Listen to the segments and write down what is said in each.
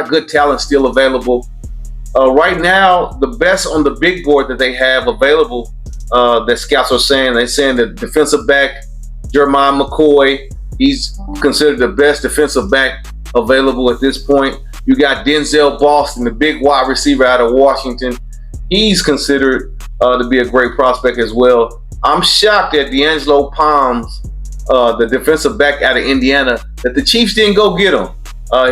of good talent still available. Right now, the best on the big board that they have available, that scouts are saying, they're saying that defensive back Jeremiah McCoy, he's considered the best defensive back available at this point. You got Denzel Boston, the big wide receiver out of Washington. He's considered to be a great prospect as well. I'm shocked at D'Angelo Palms, the defensive back out of Indiana, that the Chiefs didn't go get him.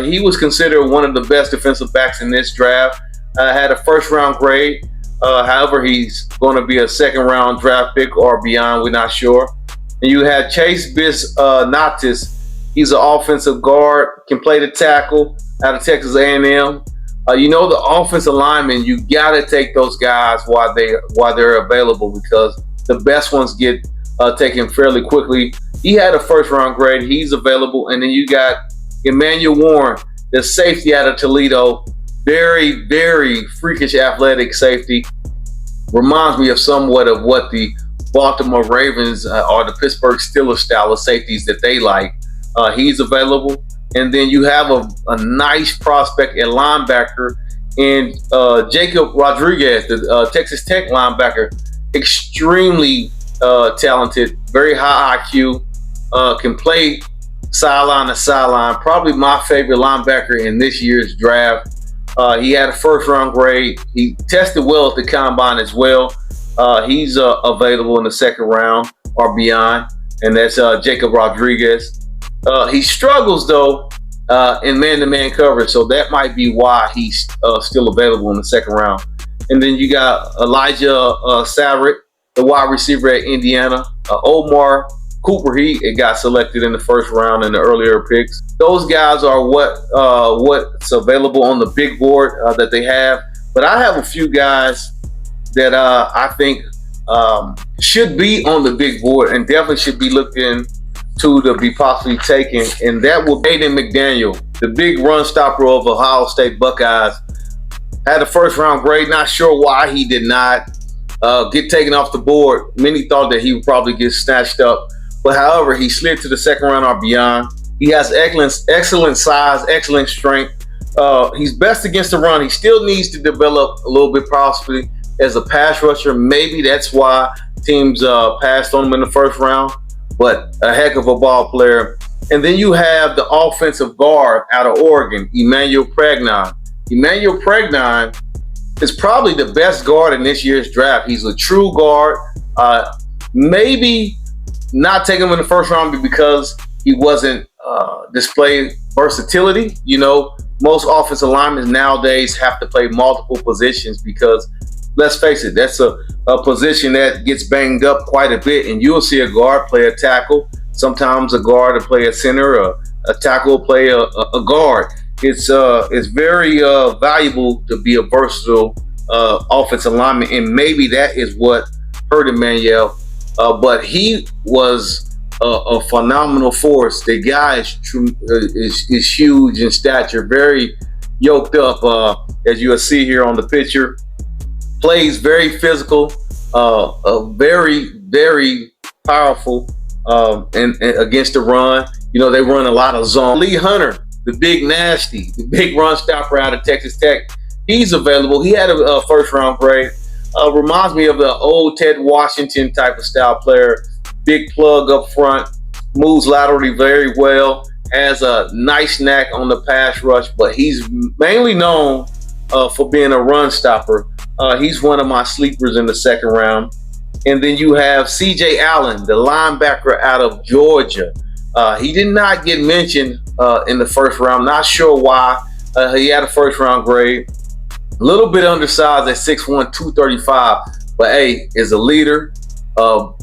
He was considered one of the best defensive backs in this draft. Had a first-round grade. However, he's going to be a second-round draft pick or beyond. We're not sure. And you had Chase Bisnatis. He's an offensive guard, can play the tackle out of Texas A&M. The offensive linemen, you got to take those guys while they're available, because the best ones get taken fairly quickly. He had a first-round grade. He's available. And then you got Emmanuel Warren, the safety out of Toledo. Very, very freakish athletic safety. Reminds me of somewhat of what the Baltimore Ravens or the Pittsburgh Steelers style of safeties that they like. He's available. And then you have a nice prospect at linebacker in Jacob Rodriguez, the Texas Tech linebacker. Extremely talented, very high IQ, can play sideline to sideline. Probably my favorite linebacker in this year's draft. He had a first-round grade. He tested well at the combine as well. He's available in the second round or beyond, and that's Jacob Rodriguez. He struggles, though, in man-to-man coverage, so that might be why he's still available in the second round. And then you got Elijah Savret, the wide receiver at Indiana. Omar Cooper, he got selected in the first round in the earlier picks. Those guys are what's available on the big board that they have. But I have a few guys that I think should be on the big board and definitely should be looked to be possibly taken, and that will be Aiden McDaniel, the big run stopper of Ohio State Buckeyes. Had a first-round grade. Not sure why he did not get taken off the board. Many thought that he would probably get snatched up. But however, he slid to the second round or beyond. He has excellent size, excellent strength. He's best against the run. He still needs to develop a little bit possibly as a pass rusher. Maybe that's why teams passed on him in the first round. But a heck of a ball player. And then you have the offensive guard out of Oregon, Emmanuel Pregnon. Emmanuel Pregnon is probably the best guard in this year's draft. He's a true guard. Maybe not take him in the first round because he wasn't displaying versatility. Most offensive linemen nowadays have to play multiple positions because, let's face it, that's a position that gets banged up quite a bit. And you'll see a guard play a tackle. Sometimes a guard will play a center, a tackle will play a guard. It's very valuable to be a versatile offensive lineman, and maybe that is what hurt Emmanuel. But he was a phenomenal force. The guy is huge in stature, very yoked up, as you'll see here on the picture. Plays very physical, very, very powerful, and against the run. They run a lot of zone. Lee Hunter, the big nasty, the big run stopper out of Texas Tech, he's available. He had a first-round grade. Reminds me of the old Ted Washington type of style player. Big plug up front, moves laterally very well, has a nice knack on the pass rush, but he's mainly known for being a run stopper. He's one of my sleepers in the second round. And then you have C.J. Allen, the linebacker out of Georgia. He did not get mentioned in the first round. Not sure why. He had a first-round grade. A little bit undersized at 6'1", 235. But, hey, is a leader.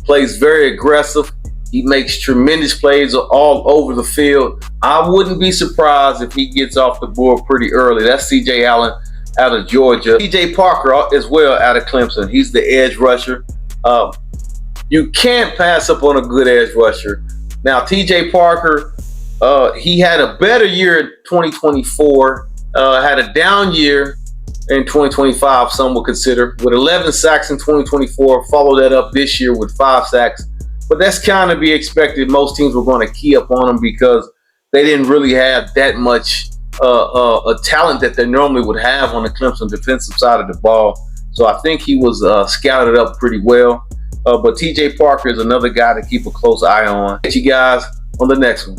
Plays very aggressive. He makes tremendous plays all over the field. I wouldn't be surprised if he gets off the board pretty early. That's C.J. Allen out of Georgia. T.J. Parker as well out of Clemson. He's the edge rusher. You can't pass up on a good edge rusher. Now, T.J. Parker, he had a better year in 2024, had a down year in 2025, some would consider, with 11 sacks in 2024, followed that up this year with 5 sacks. But that's kind of be expected. Most teams were going to key up on him because they didn't really have that much a talent that they normally would have on the Clemson defensive side of the ball. So I think he was scouted up pretty well. But TJ Parker is another guy to keep a close eye on. Catch you guys on the next one.